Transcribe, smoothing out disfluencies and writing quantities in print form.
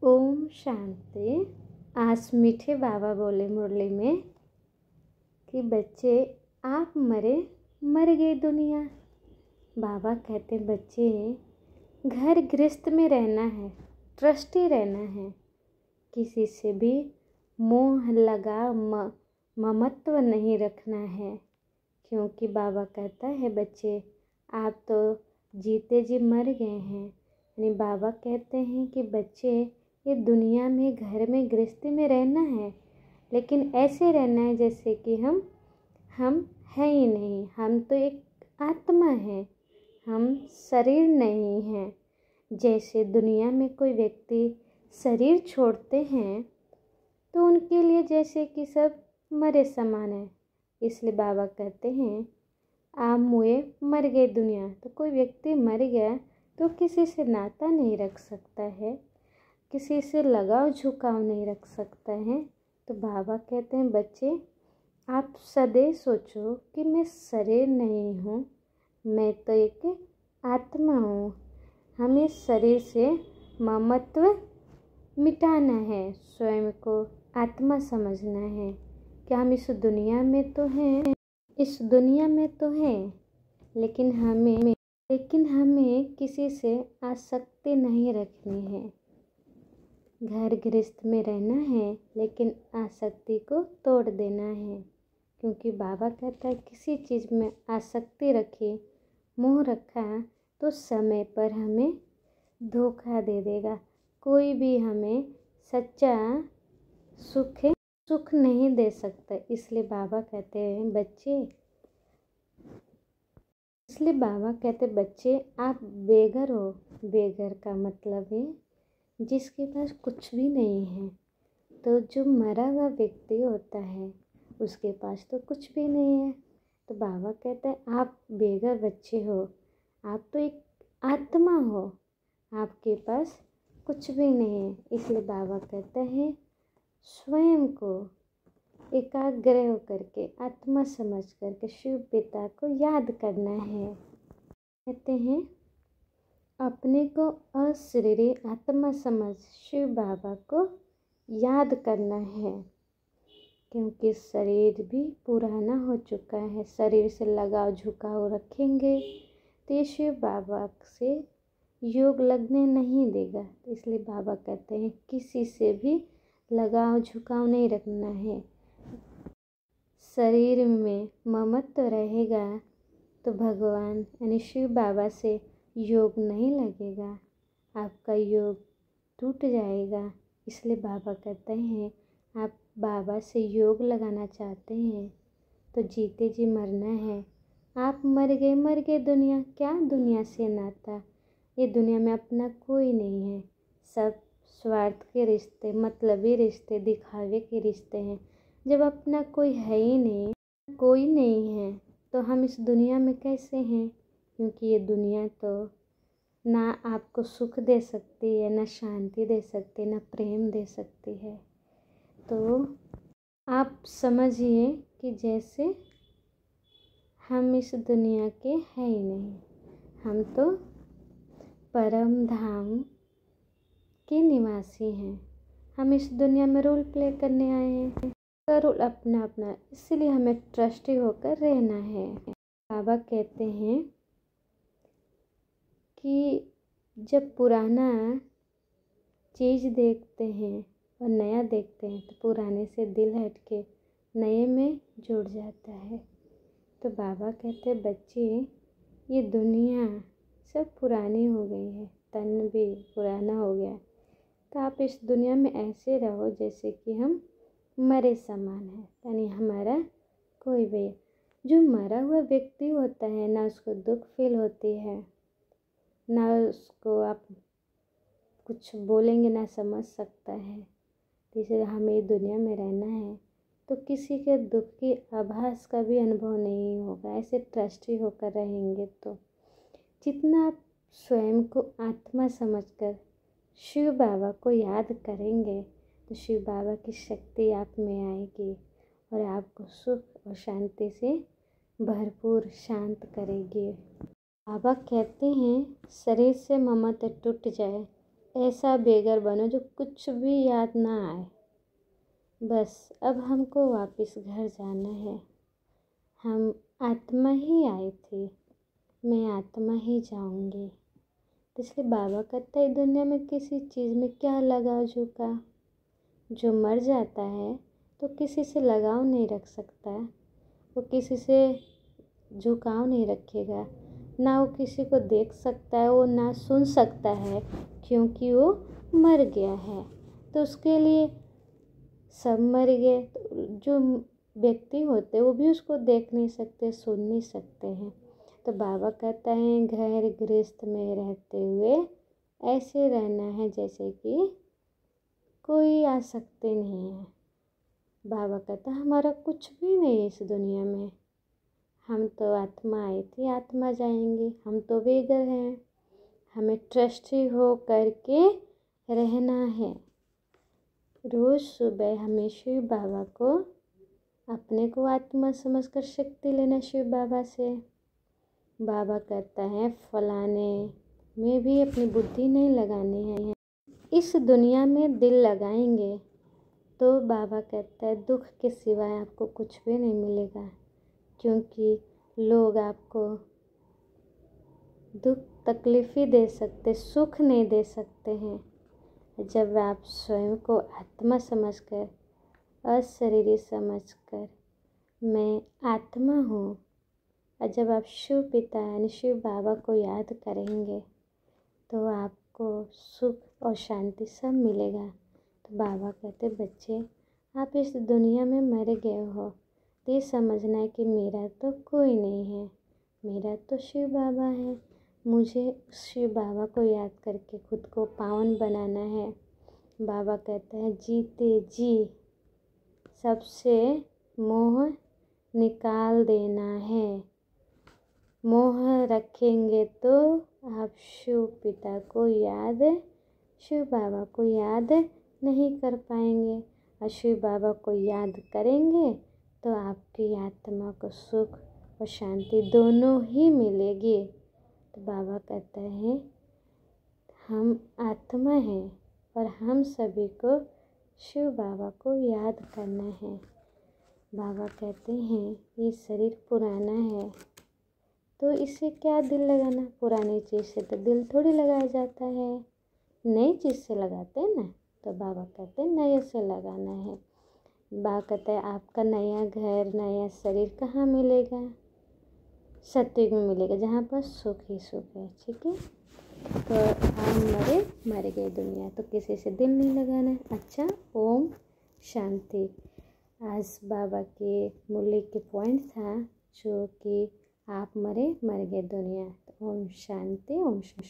ओम शांति। आज मीठे बाबा बोले मुरली में कि बच्चे आप मर गई दुनिया। बाबा कहते बच्चे घर गृहस्थ में रहना है, ट्रस्टी रहना है, किसी से भी मोह लगा ममत्व नहीं रखना है। क्योंकि बाबा कहता है बच्चे आप तो जीते जी मर गए हैं। यानी बाबा कहते हैं कि बच्चे ये दुनिया में घर में गृहस्थी में रहना है, लेकिन ऐसे रहना है जैसे कि हम हैं ही नहीं। हम तो एक आत्मा है, हम शरीर नहीं हैं। जैसे दुनिया में कोई व्यक्ति शरीर छोड़ते हैं तो उनके लिए जैसे कि सब मरे समान है। इसलिए बाबा कहते हैं आप मुए मर गए दुनिया। तो कोई व्यक्ति मर गया तो किसी से नाता नहीं रख सकता है, किसी से लगाव झुकाव नहीं रख सकता है। तो बाबा कहते हैं बच्चे आप सदैव सोचो कि मैं शरीर नहीं हूँ, मैं तो एक आत्मा हूँ। हमें शरीर से ममत्व मिटाना है, स्वयं को आत्मा समझना है कि हम इस दुनिया में तो हैं, लेकिन हमें किसी से आसक्ति नहीं रखनी है। घर गृहस्थ में रहना है, लेकिन आसक्ति को तोड़ देना है। क्योंकि बाबा कहता है किसी चीज़ में आसक्ति रखी, मोह रखा तो समय पर हमें धोखा दे देगा। कोई भी हमें सच्चा सुख नहीं दे सकता। इसलिए बाबा कहते बच्चे आप बेघर हो। बेघर का मतलब है जिसके पास कुछ भी नहीं है। तो जो मरा हुआ व्यक्ति होता है उसके पास तो कुछ भी नहीं है। तो बाबा कहते हैं आप बेघर बच्चे हो, आप तो एक आत्मा हो, आपके पास कुछ भी नहीं है। इसलिए बाबा कहते हैं स्वयं को एकाग्र होकर के आत्मा समझ करके शिव पिता को याद करना है। कहते हैं अपने को अशरीरी आत्मा समझ शिव बाबा को याद करना है। क्योंकि शरीर भी पुराना हो चुका है, शरीर से लगाव झुकाव रखेंगे तो ये शिव बाबा से योग लगने नहीं देगा। इसलिए बाबा कहते हैं किसी से भी लगाव झुकाव नहीं रखना है। शरीर में ममत्व रहेगा तो भगवान यानी शिव बाबा से योग नहीं लगेगा, आपका योग टूट जाएगा। इसलिए बाबा कहते हैं आप बाबा से योग लगाना चाहते हैं तो जीते जी मरना है। आप मर गए दुनिया। क्या दुनिया से नाता? ये दुनिया में अपना कोई नहीं है, सब स्वार्थ के रिश्ते, मतलबी रिश्ते, दिखावे के रिश्ते हैं। जब अपना कोई है ही नहीं, कोई नहीं है, तो हम इस दुनिया में कैसे हैं? क्योंकि ये दुनिया तो ना आपको सुख दे सकती है, ना शांति दे सकती है, ना प्रेम दे सकती है। तो आप समझिए कि जैसे हम इस दुनिया के हैं ही नहीं, हम तो परम धाम के निवासी हैं। हम इस दुनिया में रोल प्ले करने आए हैं, रोल अपना अपना, इसलिए हमें ट्रस्टी होकर रहना है। बाबा कहते हैं कि जब पुराना चीज़ देखते हैं और नया देखते हैं तो पुराने से दिल हट के नए में जुड़ जाता है। तो बाबा कहते हैं बच्चे ये दुनिया सब पुरानी हो गई है, तन भी पुराना हो गया। तो आप इस दुनिया में ऐसे रहो जैसे कि हम मरे समान है। यानी हमारा कोई भी जो मरा हुआ व्यक्ति होता है ना उसको दुख फील होती है, ना उसको आप कुछ बोलेंगे ना समझ सकता है। इसलिए हमें दुनिया में रहना है तो किसी के दुख की आभास का भी अनुभव नहीं होगा। ऐसे ट्रस्टी होकर रहेंगे तो जितना आप स्वयं को आत्मा समझकर शिव बाबा को याद करेंगे तो शिव बाबा की शक्ति आप में आएगी और आपको सुख और शांति से भरपूर शांत करेगी। बाबा कहते हैं शरीर से ममत्व टूट जाए ऐसा बेघर बनो जो कुछ भी याद ना आए। बस अब हमको वापस घर जाना है। हम आत्मा ही आई थी, मैं आत्मा ही जाऊंगी। तो इसलिए बाबा कहता है दुनिया में किसी चीज़ में क्या लगाव झुका। जो मर जाता है तो किसी से लगाव नहीं रख सकता, वो किसी से झुकाव नहीं रखेगा, ना वो किसी को देख सकता है, वो ना सुन सकता है, क्योंकि वो मर गया है। तो उसके लिए सब मर गए। तो जो व्यक्ति होते वो भी उसको देख नहीं सकते, सुन नहीं सकते हैं। तो बाबा कहता है घर गृहस्थ में रहते हुए ऐसे रहना है जैसे कि कोई आसक्ति नहीं है। बाबा कहता हमारा कुछ भी नहीं है इस दुनिया में, हम तो आत्मा आई थी, आत्मा जाएंगे, हम तो बेघर हैं। हमें ट्रस्टी हो करके रहना है। रोज़ सुबह हमें शिव बाबा को अपने को आत्मा समझकर शक्ति लेना शिव बाबा से। बाबा कहता है फलाने में भी अपनी बुद्धि नहीं लगानी है। इस दुनिया में दिल लगाएंगे तो बाबा कहता है दुख के सिवाय आपको कुछ भी नहीं मिलेगा, क्योंकि लोग आपको दुख तकलीफ़ ही दे सकते, सुख नहीं दे सकते हैं। जब आप स्वयं को आत्मा समझकर, अशरीरी समझकर मैं आत्मा हूँ, और जब आप शिव पिता यानी शिव बाबा को याद करेंगे तो आपको सुख और शांति सब मिलेगा। तो बाबा कहते बच्चे आप इस दुनिया में मर गए हो, तो ये समझना है कि मेरा तो कोई नहीं है, मेरा तो शिव बाबा है। मुझे शिव बाबा को याद करके खुद को पावन बनाना है। बाबा कहते हैं जीते जी सबसे मोह निकाल देना है। मोह रखेंगे तो आप शिव पिता को याद, शिव बाबा को याद नहीं कर पाएंगे, और शिव बाबा को याद करेंगे तो आपकी आत्मा को सुख और शांति दोनों ही मिलेगी। तो बाबा कहते हैं हम आत्मा हैं और हम सभी को शिव बाबा को याद करना है। बाबा कहते हैं ये शरीर पुराना है तो इससे क्या दिल लगाना, पुरानी चीज़ से तो दिल थोड़ी लगाया जाता है, नई चीज़ से लगाते हैं ना। तो बाबा कहते हैं नए से लगाना है। बाबा कहते हैं आपका नया घर, नया शरीर कहाँ मिलेगा? सत्युग में मिलेगा, जहाँ पर सुख ही सुख है। ठीक है, तो हम मर गए दुनिया, तो किसी से दिल नहीं लगाना है। अच्छा, ओम शांति। आज बाबा के मूल्य के पॉइंट था जो कि आप मर गए दुनिया। तो ओम शांति, ओम शांति।